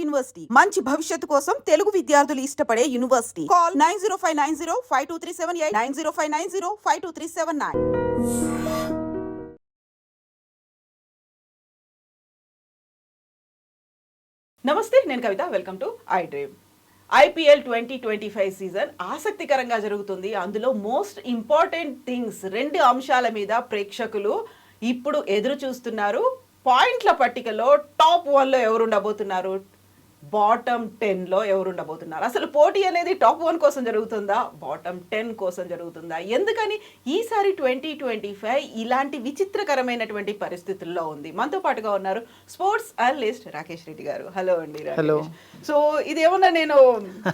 University మంచి భవిష్యత్తు కోసం తెలుగు విద్యార్థులు ఇష్టపడే యూనివర్సిటీ. కాల్ 9059052378 9059052379. నమస్తే, నేను Kavitha. Welcome to I dream. IPL 2025 season ఆసక్తికరంగా జరుగుతుంది. అందులో మోస్ట్ ఇంపార్టెంట్ థింగ్స్, రెండు అంశాల మీద ప్రేక్షకులు ఇప్పుడు ఎదురు చూస్తున్నారు. పాయింట్ల పట్టికలో టాప్ 1లో ఎవరు ఉండబోతున్నారు, బాటమ్ 10లో ఎవరు ఉండబోతున్నారు. అసలు పోటీ అనేది టాప్ 1 కోసం జరుగుతుందా, బాటమ్ 10 కోసం జరుగుతుందా? ఎందుకని ఈసారి 2025 ఇలాంటి విచిత్రకరమైనటువంటి పరిస్థితుల్లో ఉంది? మనతో పాటుగా ఉన్నారు స్పోర్ట్స్ అనలిస్ట్ రాకేష్ రెడ్డి గారు. హలో అండి. హలో. సో ఇదేమన్నా నేను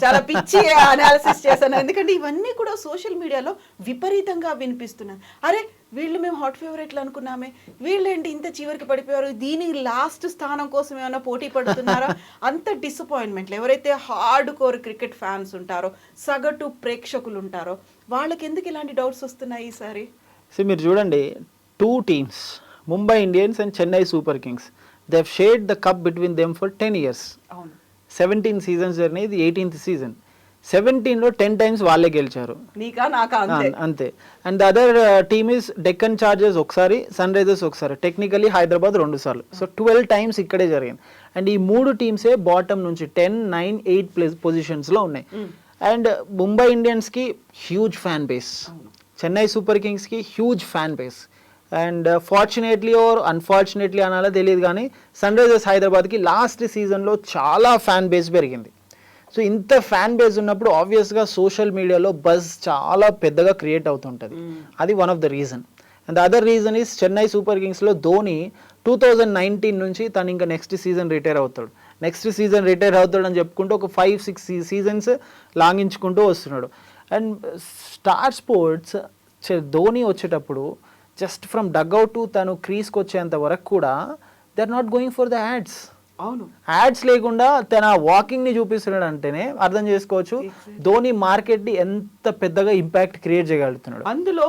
చాలా పిచ్చి అనాలిసిస్ చేశాను, ఎందుకంటే ఇవన్నీ కూడా సోషల్ మీడియాలో విపరీతంగా వినిపిస్తున్నాను. అరే వీళ్ళు మేము హాట్ ఫేవరెట్లు అనుకున్నామే, వీళ్ళేంటి ఇంత చివరికి పడిపోయారు, దీని లాస్ట్ స్థానం కోసం ఏమైనా పోటీ పడుతున్నారా? అంత డిసప్పాయింట్మెంట్లు. ఎవరైతే హార్డ్ కోర్ క్రికెట్ ఫ్యాన్స్ ఉంటారో, సగటు ప్రేక్షకులు ఉంటారో, వాళ్ళకి ఎందుకు ఇలాంటి డౌట్స్ వస్తున్నాయి ఈసారి? సో మీరు చూడండి, 2 teams, Mumbai Indians and Chennai super Kings, they have shared the cup between them for 10 years. అవును, 17 సీజన్స్ జరిగినాయి, ఇది 18th సీజన్. 17లో 10 times వాళ్ళే గెలిచారు, నీకా నాకా అంతే. And the other team is Deccan chargers ఒకసారి, సన్ రైజర్స్ ఒకసారి, టెక్నికలీ హైదరాబాద్ 2 సార్లు. సో 12 times ఇక్కడే జరిగింది. అండ్ ఈ 3 టీమ్సే బాటమ్ నుంచి 10, 9, 8 పొజిషన్స్లో ఉన్నాయి. అండ్ ముంబై ఇండియన్స్కి huge fan base, Chennai Super కింగ్స్కి huge fan base. And fortunately or unfortunately అనాలో తెలియదు కానీ సన్ రైజర్స్ హైదరాబాద్కి లాస్ట్ సీజన్లో చాలా ఫ్యాన్ బేస్ పెరిగింది. సో ఇంత ఫ్యాన్ బేస్ ఉన్నప్పుడు ఆబ్వియస్గా సోషల్ మీడియాలో బజ్ చాలా పెద్దగా క్రియేట్ అవుతుంటుంది. అది one of the reason. And the other reason is Chennai Super కింగ్స్లో ధోని 2019 నుంచి తను ఇంకా నెక్స్ట్ సీజన్ రిటైర్ అవుతాడు అని చెప్పుకుంటూ ఒక 5-6 సీజన్స్ లాంగించుకుంటూ వస్తున్నాడు. అండ్ స్టార్ స్పోర్ట్స్ ధోని వచ్చేటప్పుడు జస్ట్ ఫ్రమ్ డగ్అవుట్ టు తను క్రీస్కి వచ్చేంత వరకు కూడా they are not going for the ads. అవును, యాడ్స్ లేకుండా తన వాకింగ్ని చూపిస్తున్నాడు అంటేనే అర్థం చేసుకోవచ్చు ధోని మార్కెట్ని ఎంత పెద్దగా ఇంపాక్ట్ క్రియేట్ చేయగలుగుతున్నాడు. అందులో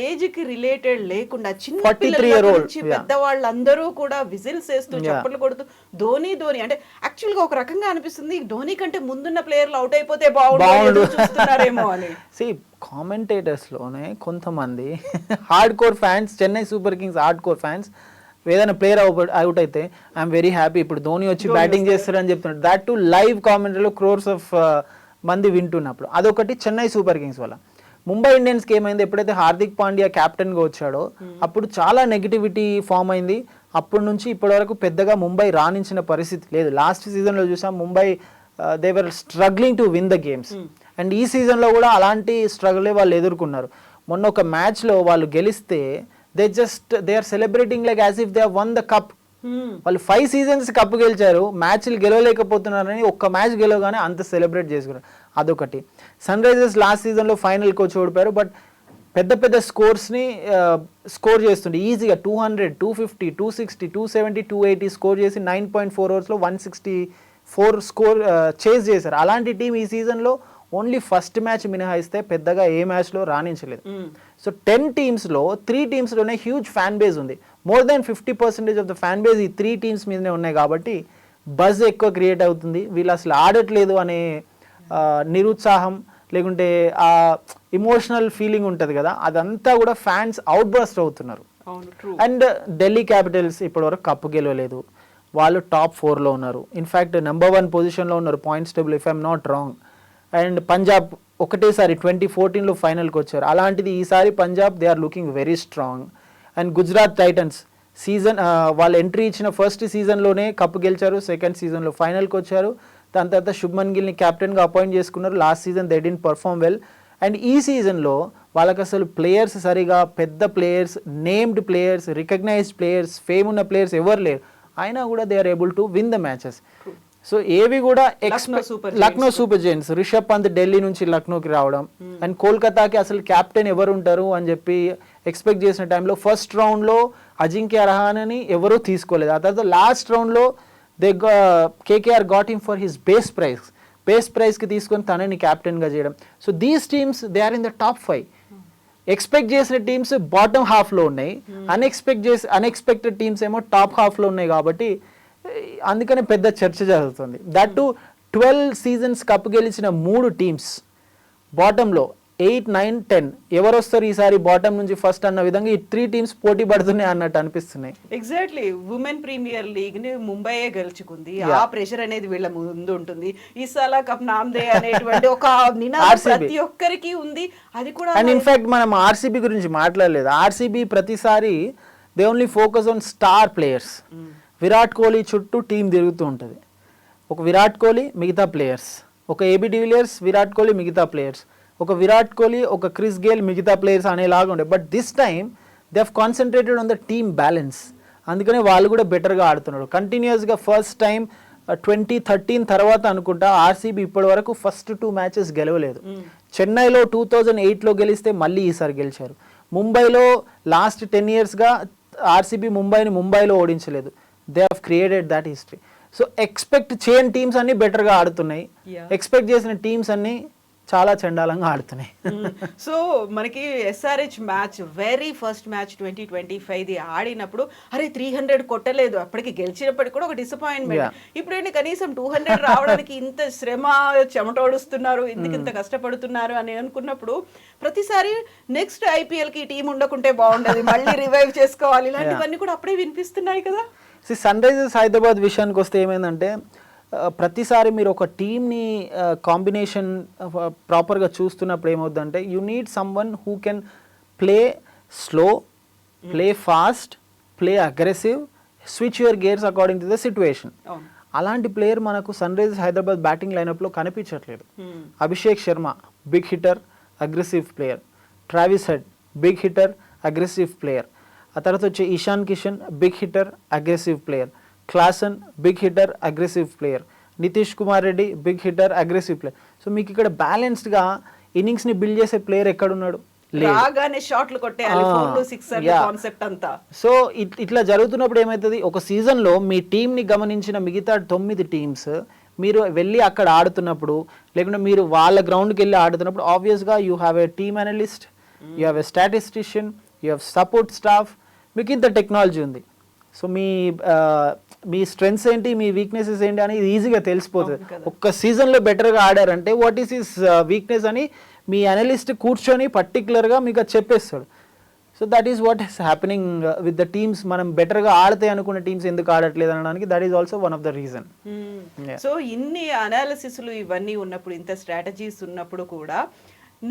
ఏజ్ కి రిలేటెడ్ లేకుండా చిన్న 43 year old పెద్దవాళ్ళందరూ కూడా విజిల్స్ వేస్తూ చప్పట్లు కొడుతూ ధోని అంటే యాక్చువల్ గా ఒక రకంగా అనిపిస్తుంది ధోని కంటే ముందున్న ప్లేయర్లు అవుట్ అయిపోతే బాగుండు చూస్తున్నారేమో అని. కామెంటేటర్స్లోనే కొంతమంది hard core fans, Chennai super Kings hard core fans, ఏదైనా ప్లేయర్ అవుట్ అయితే ఐఎమ్ వెరీ హ్యాపీ ఇప్పుడు ధోని వచ్చి బ్యాటింగ్ చేస్తారని చెప్తున్నాడు. దాట్ టు లైవ్ కామెంటరీలో క్రోర్స్ ఆఫ్ మంది వింటున్నప్పుడు. అదొకటి చెన్నై సూపర్ కింగ్స్ వల్ల. ముంబై ఇండియన్స్కి ఏమైంది, ఎప్పుడైతే హార్దిక్ పాండ్యా కెప్టెన్గా వచ్చాడో అప్పుడు చాలా నెగిటివిటీ ఫామ్ అయింది. అప్పటి నుంచి ఇప్పటి వరకు పెద్దగా ముంబై రాణించిన పరిస్థితి లేదు. లాస్ట్ సీజన్లో చూసాం Mumbai they were struggling to win the games. And ఈ సీజన్లో కూడా అలాంటి స్ట్రగులే వాళ్ళు ఎదుర్కొన్నారు. మొన్న ఒక మ్యాచ్లో వాళ్ళు గెలిస్తే they are celebrating like as if they have won the cup. వాళ్ళు 5 seasons కప్పు గెలిచారు, మ్యాచ్లు గెలవలేకపోతున్నారని ఒక్క మ్యాచ్ గెలవగానే అంత సెలబ్రేట్ చేసుకున్నారు. అదొకటి. సన్ రైజర్స్ లాస్ట్ సీజన్లో ఫైనల్కి వచ్చి ఓడిపోయారు, బట్ పెద్ద స్కోర్స్ని స్కోర్ చేస్తుండే ఈజీగా 200, 250, 260, 270, 280 స్కోర్ చేసి 9.4 ఓవర్స్లో 164 స్కోర్ చేజ్ చేశారు. అలాంటి టీం ఈ సీజన్లో ఓన్లీ ఫస్ట్ మ్యాచ్ మినహాయిస్తే పెద్దగా ఏ మ్యాచ్లో రాణించలేదు. సో 10 టీమ్స్లో 3 టీమ్స్లోనే హ్యూజ్ ఫ్యాన్ బేస్ ఉంది. More than 50% of the fan base ఈ 3 టీమ్స్ మీదనే ఉన్నాయి కాబట్టి బజ్ ఎక్కువ క్రియేట్ అవుతుంది. వీళ్ళు అసలు ఆడట్లేదు అనే నిరుత్సాహం లేకుంటే ఆ ఇమోషనల్ ఫీలింగ్ ఉంటుంది కదా, అదంతా కూడా ఫ్యాన్స్ అవుట్ బస్ట్ అవుతున్నారు. అండ్ ఢిల్లీ క్యాపిటల్స్ ఇప్పటివరకు కప్పు గెలవలేదు, వాళ్ళు టాప్ 4లో ఉన్నారు. ఇన్ఫ్యాక్ట్ నెంబర్ 1 పొజిషన్లో ఉన్నారు points table if I'm not wrong. And Punjab ఒకటేసారి 2014లో ఫైనల్కి వచ్చారు. అలాంటిది ఈసారి Punjab they are looking very strong. And Gujarat titans వాళ్ళు ఎంట్రీ ఇచ్చిన ఫస్ట్ సీజన్లోనే కప్పు గెలిచారు, సెకండ్ సీజన్లో ఫైనల్కి వచ్చారు. దాని తర్వాత శుభ్మన్ గిల్ని కెప్టెన్గా అపాయింట్ చేసుకున్నారు. Last season they didn't perform well. And ఈ సీజన్లో వాళ్ళకి అసలు ప్లేయర్స్ సరిగా పెద్ద players, named players, recognised players, fame ఉన్న ప్లేయర్స్ ఎవరు లేరు. అయినా కూడా they are able to win the matches. So ఏవి కూడా లక్నో సూపర్ జైంట్స్, రిషబ్ పంత్ ఢిల్లీ నుంచి లక్నోకి రావడం, అండ్ కోల్కతాకి అసలు కెప్టెన్ ఎవరు ఉంటారు అని చెప్పి ఎక్స్పెక్ట్ చేసిన టైంలో ఫస్ట్ రౌండ్లో అజింక్య రహానని ఎవరూ తీసుకోలేదు. ఆ తర్వాత లాస్ట్ రౌండ్లో KKR got him for his base ప్రైస్కి తీసుకొని తనని కెప్టెన్గా చేయడం. So these teams they are in the top 5. Expect చేసిన టీమ్స్ బాటమ్ హాఫ్లో ఉన్నాయి, అన్ఎక్స్పెక్టెడ్ టీమ్స్ ఏమో టాప్ హాఫ్లో ఉన్నాయి. కాబట్టి అందుకనే పెద్ద చర్చ జరుగుతుంది. దట్ టు 12 సీజన్స్ కప్ గెలిచిన 3 టీమ్స్ బాటంలో 8, 9, 10 ఎవరు వస్తారు ఈసారి బాటం నుంచి ఫస్ట్ అన్న విధంగా ఈ 3 టీమ్స్ పోటీ పడుతున్నాయి అన్నట్టు అనిపిస్తున్నాయి. ఎగ్జాక్ట్లీ. ఉమెన్ ప్రీమియర్ లీగ్ ని ముంబైయే గెలుచుకుంది. ఆ ప్రెషర్ అనేది వీళ్ళ ముందు ఉంటుంది. ఈసాలా కప్ నామ్దే అనేటువంటి ఒక నినాదం ప్రతి ఒక్కరికి ఉంది. అది కూడా అండ్ ఇన్ఫాక్ట్ మనం ఆర్సీబీ గురించి మాట్లాడలేదు. ఆర్సీబీ ప్రతిసారి they only focus on star players. Virat Kohli చుట్టూ టీం తిరుగుతూ ఉంటుంది. ఒక విరాట్ కోహ్లీ మిగతా ప్లేయర్స్, ఒక ఏబీ డివిలియర్స్ విరాట్ కోహ్లీ మిగతా ప్లేయర్స్, ఒక విరాట్ కోహ్లీ ఒక క్రిస్ గేల్ మిగతా ప్లేయర్స్ అనేలాగా ఉండే. But this time they have concentrated on the team balance. అందుకనే వాళ్ళు కూడా బెటర్గా ఆడుతున్నారు కంటిన్యూస్గా. ఫస్ట్ టైం 2013 తర్వాత అనుకుంటా ఆర్సీబీ ఇప్పటి వరకు ఫస్ట్ 2 మ్యాచెస్ గెలవలేదు. చెన్నైలో 2008లో గెలిస్తే మళ్ళీ ఈసారి గెలిచారు. ముంబైలో లాస్ట్ 10 yearsగా ఆర్సీబీ ముంబైలో ఓడించలేదు. They have created that history. So expect చేయని టీమ్స్ అన్ని బెటర్గా ఆడుతున్నాయి, ఎక్స్పెక్ట్ చేసిన టీమ్స్ అన్ని చాలా చండాలంగా ఆడుతున్నాయి. సో మనకి SRH match very first match 2025 ఆడినప్పుడు అరే 300 కొట్టలేదు, అప్పటికి గెలిచినప్పటికి కూడా ఒక డిసప్పాయింట్మెంట్. ఇప్పుడు కనీసం 200 రావడానికి ఇంత శ్రమ చెమటోడుస్తున్నారు, ఎందుకు ఇంత కష్టపడుతున్నారు అని అనుకున్నప్పుడు ప్రతిసారి నెక్స్ట్ ఐపీఎల్ కి టీం ఉండకుంటే బాగుండదు, మళ్ళీ రివైవ్ చేసుకోవాలి, ఇలాంటివన్నీ కూడా అప్పుడే వినిపిస్తున్నాయి కదా. సన్ రైజర్స్ హైదరాబాద్ విషయానికి వస్తే ఏమైందంటే ప్రతిసారి మీరు ఒక టీమ్ని కాంబినేషన్ ప్రాపర్గా చూస్తున్నప్పుడు ఏమవుతుందంటే you need someone who can play slow, play fast, play aggressive, switch your gears according to the situation. అలాంటి ప్లేయర్ మనకు సన్ రైజర్స్ హైదరాబాద్ బ్యాటింగ్ లైనప్లో కనిపించట్లేదు. Abhishek Sharma big hitter, aggressive player. Travis Head big hitter, aggressive player. ఆ తర్వాత వచ్చే Ishan Kishan big hitter, aggressive player. Klaasen big hitter, aggressive player. Nitish Kumar Reddy big hitter, aggressive player. So మీకు ఇక్కడ బ్యాలెన్స్డ్గా ఇన్నింగ్స్ని బిల్డ్ చేసే ప్లేయర్ ఎక్కడున్నాడు? సో ఇట్లా జరుగుతున్నప్పుడు ఏమవుతుంది, ఒక సీజన్లో మీ టీంని గమనించిన మిగతా 9 టీమ్స్ మీరు వెళ్ళి అక్కడ ఆడుతున్నప్పుడు, లేకుంటే మీరు వాళ్ళ గ్రౌండ్కి వెళ్ళి ఆడుతున్నప్పుడు ఆబ్వియస్గా you have a team analyst, you have a statistician, you have support staff, మీకు ఇంత టెక్నాలజీ ఉంది. సో మీ స్ట్రెంగ్స్ ఏంటి, మీ వీక్నెసెస్ ఏంటి అనేది ఈజీగా తెలిసిపోతుంది. ఒక్క సీజన్లో బెటర్గా ఆడారంటే వాట్ ఈస్ హిస్ వీక్నెస్ అని మీ అనలిస్ట్ కూర్చొని పర్టికులర్గా మీకు అది చెప్పేస్తాడు. So that is what is happening with the teams. మనం బెటర్గా ఆడితే అనుకున్న టీమ్స్ ఎందుకు ఆడట్లేదు అనడానికి that is also one of the reason. So ఇన్ని అనాలిసిస్లు ఇవన్నీ ఉన్నప్పుడు, ఇంత స్ట్రాటజీస్ ఉన్నప్పుడు కూడా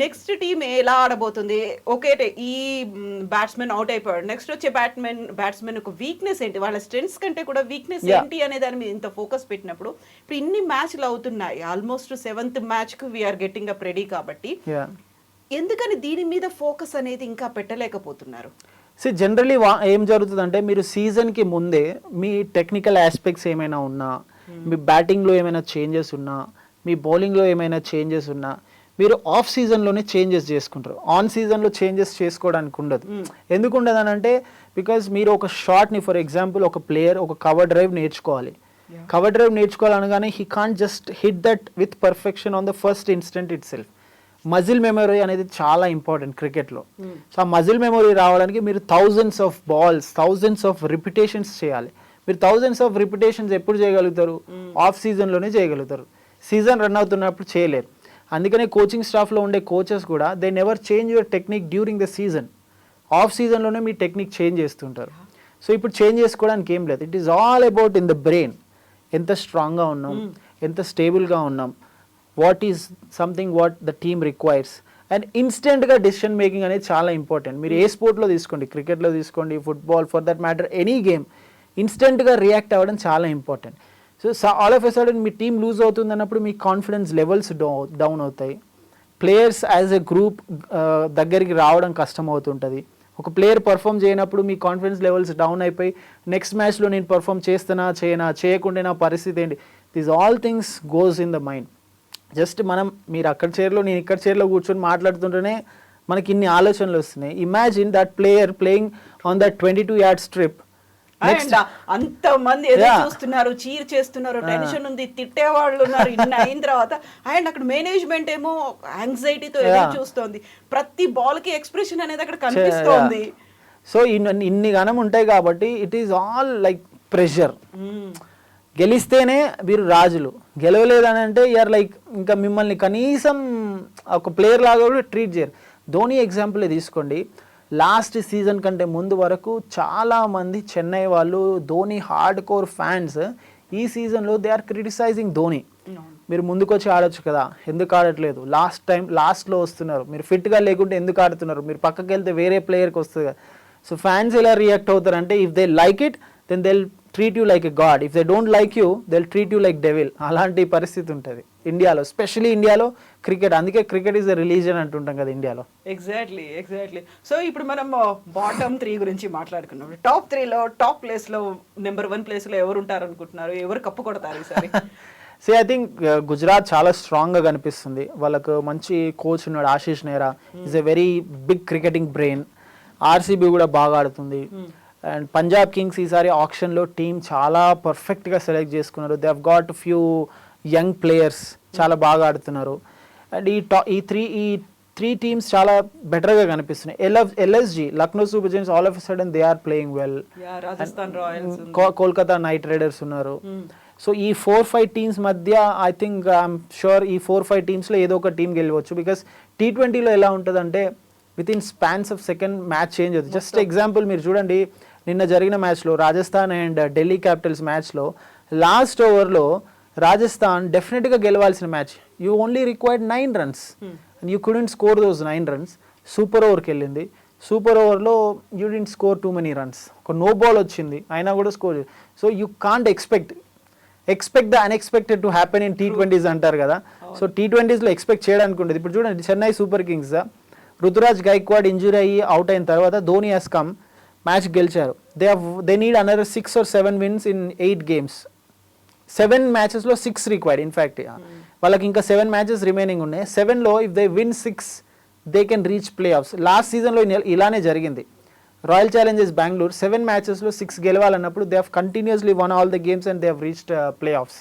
నెక్స్ట్ టీం ఎలా ఆడబోతుంది, ఓకే ఈ బ్యాట్స్మెన్ అవుట్ అయిపోయాడు, నెక్స్ట్ వచ్చే బ్యాట్స్మెన్ ఒక వీక్నెస్ ఏంటి, వాళ్ళ స్ట్రెంగ్స్ కంటే కూడా వీక్నెస్ ఏంటి అనే దాని మీద ఇంత ఫోకస్ పెట్టినప్పుడు ఇప్పుడు ఇన్ని మ్యాచ్లు అవుతున్నాయి, ఆల్మోస్ట్ 7th మ్యాచ్కు వీఆర్ గెట్టింగ్ అప్ రెడీ. కాబట్టి ఎందుకని దీని మీద ఫోకస్ అనేది ఇంకా పెట్టలేకపోతున్నారు? సో జనరలీ ఏం జరుగుతుందంటే మీరు సీజన్కి ముందే మీ టెక్నికల్ ఆస్పెక్ట్స్ ఏమైనా ఉన్నా, మీ బ్యాటింగ్లో ఏమైనా చేంజెస్ ఉన్నా, మీ బౌలింగ్లో ఏమైనా చేంజెస్ ఉన్నా మీరు ఆఫ్ సీజన్లోనే చేంజెస్ చేసుకుంటారు. ఆన్ సీజన్లో చేంజెస్ చేసుకోవడానికి ఉండదు. ఎందుకు ఉండదు అని అంటే బికాజ్ మీరు ఒక షాట్ని, ఫర్ ఎగ్జాంపుల్ ఒక ప్లేయర్ ఒక కవర్ డ్రైవ్ నేర్చుకోవాలి. కవర్ డ్రైవ్ నేర్చుకోవాలనగానే he can't just hit that with perfection on the first instant itself. Muscle memory అనేది చాలా ఇంపార్టెంట్ క్రికెట్లో. సో ఆ మజిల్ మెమరీ రావడానికి మీరు thousands of balls, thousands of repetitions చేయాలి. మీరు థౌజండ్స్ ఆఫ్ రిపిటేషన్స్ ఎప్పుడు చేయగలుగుతారు? ఆఫ్ సీజన్లోనే చేయగలుగుతారు. సీజన్ రన్ అవుతున్నప్పుడు చేయలేరు. అందుకనే కోచింగ్ స్టాఫ్లో ఉండే కోచెస్ కూడా they never change your technique during the season. Off సీజన్లోనే మీ టెక్నిక్ చేంజ్ చేస్తుంటారు. సో ఇప్పుడు చేంజ్ చేసుకోవడానికి ఏం లేదు. It is all about in the brain. ఎంత స్ట్రాంగ్గా ఉన్నాం, ఎంత స్టేబుల్గా ఉన్నాం, what is something what the team requires. And ఇన్స్టెంట్గా డెసిషన్ మేకింగ్ అనేది చాలా ఇంపార్టెంట్. మీరు ఏ స్పోర్ట్లో తీసుకోండి, క్రికెట్లో తీసుకోండి, football, for that matter any game, ఇన్స్టెంట్గా రియాక్ట్ అవ్వడం చాలా important. So all of a sudden మీ టీం లూజ్ అవుతుంది అన్నప్పుడు మీ కాన్ఫిడెన్స్ లెవెల్స్ డౌన్ అవుతాయి. ప్లేయర్స్ యాజ్ ఎ గ్రూప్ దగ్గరికి రావడం కష్టం అవుతుంటుంది. ఒక ప్లేయర్ పర్ఫామ్ చేయనప్పుడు మీ కాన్ఫిడెన్స్ లెవెల్స్ డౌన్ అయిపోయి నెక్స్ట్ మ్యాచ్లో నేను పర్ఫామ్ చేస్తున్నా చేయకుండా నా పరిస్థితి ఏంటి, these all things goes in the mind. Just మీరు అక్కడ చైర్లో నేను ఇక్కడ చైర్లో కూర్చొని మాట్లాడుతుంటేనే మనకి ఇన్ని ఆలోచనలు వస్తున్నాయి. Imagine that player playing on that 22 yards strip. అంత మంది ఎదురు చూస్తున్నారు, చీర్ చేస్తున్నారు, టెన్షన్ ఉంది, తిట్టేవాళ్ళు ఉన్నారు. ఇన్ని అయిన తర్వాత అండ్ అక్కడ మేనేజ్మెంట్ ఏమో యాంగ్జైటీతో ఎదురు చూస్తోంది. ప్రతి బాల్ కి ఎక్స్ప్రెషన్ అనేది అక్కడ కనిపిస్తోంది. సో ఇన్ని గణం ఉంటాయి కాబట్టి it is all like pressure. గెలిస్తేనే మీరు రాజులు, గెలవలేదని అంటే యూఆర్ లైక్ ఇంకా మిమ్మల్ని కనీసం ఒక ప్లేయర్ లాగా కూడా ట్రీట్ చేయరు. ధోని ఎగ్జాంపుల్ తీసుకోండి, లాస్ట్ సీజన్ కంటే ముందు వరకు చాలామంది చెన్నై వాళ్ళు ధోని హార్డ్ కోర్ ఫ్యాన్స్ ఈ సీజన్లో దే ఆర్ క్రిటిసైజింగ్ ధోని. మీరు ముందుకు వచ్చి ఆడొచ్చు కదా, ఎందుకు ఆడట్లేదు, లాస్ట్లో వస్తున్నారు, మీరు ఫిట్గా లేకుంటే ఎందుకు ఆడుతున్నారు, మీరు పక్కకి వెళ్తే వేరే ప్లేయర్కి వస్తుంది కదా. సో ఫ్యాన్స్ ఎలా రియాక్ట్ అవుతారంటే if they like it then they treat you like a god, if they don't like you they treat you like devil. అలాంటి పరిస్థితి ఉంటుంది ఇండియాలో, స్పెషలీ ఇండియాలో క్రికెట్. అందుకే క్రికెట్ ఈజ్ ఎ రిలీజన్ అంటుంటాం కదా ఇండియాలో. ఎగ్జాక్ట్లీ. సో ఇప్పుడు మనం బాటమ్ 3 గురించి మాట్లాడుకున్నాం. టాప్ 3లో టాప్ ప్లేస్లో నెంబర్ 1 ప్లేస్లో ఎవరు ఉంటారు అనుకుంటున్నారు? ఎవరు కప్పు కొడతారు ఈసారి? సో ఐ థింక్ గుజరాత్ చాలా స్ట్రాంగ్గా కనిపిస్తుంది. వాళ్ళకు మంచి కోచ్ ఉన్నాడు Ashish Nehra, is a very big cricketing brain. RCB కూడా బాగా ఆడుతుంది. అండ్ పంజాబ్ కింగ్స్ ఈసారి ఆప్షన్లో టీం చాలా పర్ఫెక్ట్గా సెలెక్ట్ చేసుకున్నారు. They have got few young players, చాలా బాగా ఆడుతున్నారు. అండ్ ఈ త్రీ టీమ్స్ చాలా బెటర్గా కనిపిస్తున్నాయి. LSG Lucknow super giants all of a sudden they are playing well. Rajasthan royals, Kolkata knight riders ఉన్నారు. సో ఈ 4-5 టీమ్స్ మధ్య ఐ థింక్ ఐఎమ్ షూర్ ఈ 4-5 టీమ్స్లో ఏదో ఒక టీం గెలవచ్చు. బికాస్ T20లో ఎలా ఉంటుందంటే within spans of second match change అవుతుంది. జస్ట్ ఎగ్జాంపుల్ మీరు చూడండి, నిన్న జరిగిన మ్యాచ్లో రాజస్థాన్ అండ్ ఢిల్లీ క్యాపిటల్స్ మ్యాచ్లో లాస్ట్ ఓవర్లో రాజస్థాన్ డెఫినెట్గా గెలవాల్సిన match. You only required 9 runs and you couldn't score those 9 runs. Super ఓవర్కి వెళ్ళింది. సూపర్ ఓవర్లో you didn't score too many runs. ఒక నో బాల్ వచ్చింది అయినా కూడా score. So you can't expect the unexpected to happen in T20s అంటారు కదా. So T20sలో expect చేయడానికి ఉండేది. ఇప్పుడు చూడండి Chennai super kings Ruturaj Gaikwad injury అయ్యి అవుట్ అయిన తర్వాత ధోని హస్ కమ్, మ్యాచ్ గెలిచారు. They need another 6 or 7 wins in 8 games. 7 matchesలో 6 రిక్వైర్డ్. ఇన్ఫ్యాక్ట్ వాళ్ళకి ఇంకా 7 matches రిమైనింగ్ ఉన్నాయి. 7లో if they win 6 they can reach playoffs. Last సీజన్లో ఇలానే జరిగింది. రాయల్ ఛాలెంజర్స్ బెంగళూరు 7 matchesలో 6 గెలవాలన్నప్పుడు they have continuously won all the games and they have reached play offs.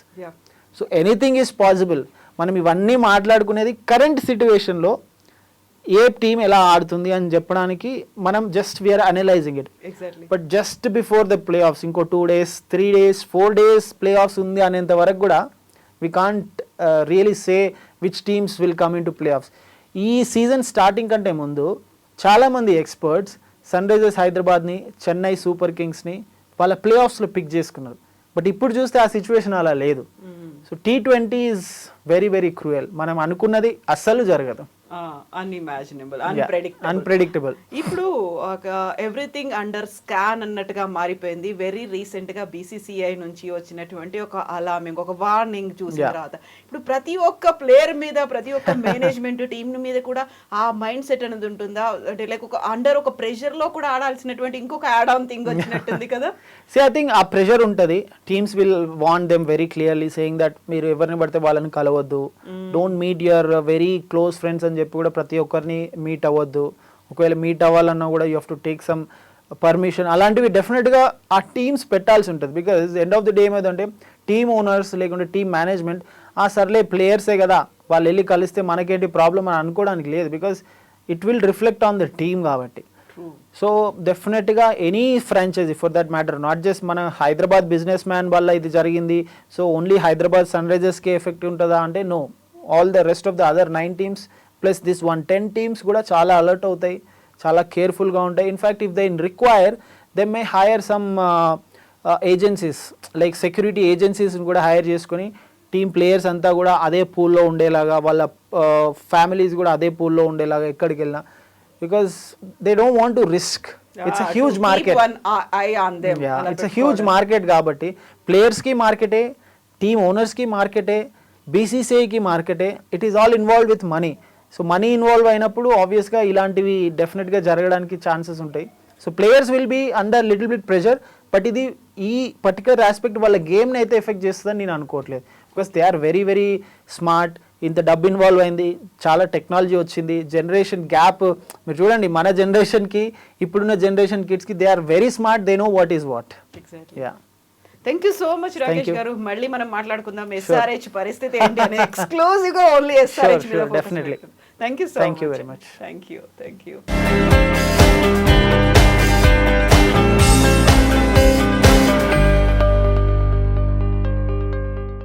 So anything is possible. మనం ఇవన్నీ మాట్లాడుకునేది కరెంట్ సిచ్యువేషన్లో ఏ టీం ఎలా ఆడుతుంది అని చెప్పడానికి మనం just we are analysing it. But just before the playoffs ఇంకో 2 days 3 days 4 days playoffs ఉంది అనేంత వరకు కూడా we can't really say which teams will come into playoffs. ఈ సీజన్ స్టార్టింగ్ కంటే ముందు చాలామంది ఎక్స్పర్ట్స్ సన్ రైజర్స్ హైదరాబాద్ని, చెన్నై సూపర్ కింగ్స్ని వాళ్ళ ప్లే ఆఫ్స్లో పిక్ చేసుకున్నారు. బట్ ఇప్పుడు చూస్తే ఆ సిచ్యువేషన్ అలా లేదు. So T20 is very very cruel. మనం అనుకున్నది అస్సలు జరగదు. Unimaginable, unpredictable. ఇప్పుడు ఎవ్రీథింగ్ అండర్ స్కాన్ అన్నట్టుగా మారిపోయింది. వెరీ రీసెంట్ గా BCCI నుంచి వచ్చినటువంటి ఒక అలార్మింగ్, ఒక వార్నింగ్ చూసిన తర్వాత ఇప్పుడు ప్రతి ఒక్క ప్లేయర్ మీద, ప్రతి ఒక్క మేనేజ్మెంట్ టీమ్ మీద కూడా ఆ మైండ్ సెట్ అనేది ఉంటుందా? అంటే లైక్ ఒక అండర్ ఒక ప్రెషర్ లో కూడా ఆడాల్సినటువంటి ఇంకొక యాడ్ ఆన్ థింగ్ వచ్చినట్టుంది కదా. సో ఐ థింక్ ఆ ప్రెషర్ ఉంటుంది. Teams will want them very clearly saying that మీరు ఎవరిని పడితే వాళ్ళని కలవద్దు, don't meet your very close friends అని చెప్పి కూడా ప్రతి ఒక్కరిని మీట్ అవ్వద్దు. ఒకవేళ మీట్ అవ్వాలన్నా కూడా you have to take some permission. అలాంటివి డెఫినెట్గా ఆ టీమ్స్ పెట్టాల్సి ఉంటుంది. Because end of the day ఏమైందంటే టీమ్ ఓనర్స్ లేకుంటే టీమ్ మేనేజ్మెంట్ సర్లే ప్లేయర్సే కదా వాళ్ళు వెళ్ళి కలిస్తే మనకేంటి ప్రాబ్లం అని అనుకోవడానికి లేదు. Because it will reflect on the team కాబట్టి. సో డెఫినెట్గా any franchise for that matter, not just మన హైదరాబాద్ బిజినెస్ మ్యాన్ వల్ల ఇది జరిగింది సో ఓన్లీ హైదరాబాద్ సన్ రైజర్స్కే ఎఫెక్ట్ ఉంటుందా అంటే no, all the rest of the other 9 teams plus this 10 teams కూడా చాలా అలర్ట్ అవుతాయి, చాలా కేర్ఫుల్గా ఉంటాయి. In fact if they require they may hire some agencies like security ఏజెన్సీస్ని కూడా హైర్ చేసుకొని టీమ్ ప్లేయర్స్ అంతా కూడా అదే పూల్లో ఉండేలాగా, వాళ్ళ ఫ్యామిలీస్ కూడా అదే పూల్లో ఉండేలాగా ఎక్కడికి వెళ్ళినా. Because they don't want to risk. It's a huge market. It's a huge market కాబట్టి ప్లేయర్స్కి మార్కెటే, టీమ్ ఓనర్స్కి మార్కెటే, BCCIకి మార్కెటే. It is all involve with money. So money involve అయినప్పుడు ఆబ్వియస్గా ఇలాంటివి డెఫినెట్గా జరగడానికి ఛాన్సెస్ ఉంటాయి. So players will be under little bit pressure. But ఇది ఈ పర్టికులర్ ఆస్పెక్ట్ వాళ్ళ గేమ్ని అయితే ఎఫెక్ట్ చేస్తుందని నేను అనుకోవట్లేదు. Because they are very very smart. ఇంత డబ్బు ఇన్వాల్వ్ అయింది, చాలా టెక్నాలజీ వచ్చింది, జనరేషన్ గ్యాప్ మీరు చూడండి, మన జనరేషన్కి ఇప్పుడున్న జనరేషన్ కిడ్స్కి they are very smart, they know what is what. Yeah, thank you so much Rakesh garu. మళ్ళీ మనం మాట్లాడుకుందాం SRH పరిస్థితి ఏంటి అని ఎక్స్క్లూజివ్ గా ఓన్లీ SRH మీద. Definitely. Thank you so much. Very much. Thank you.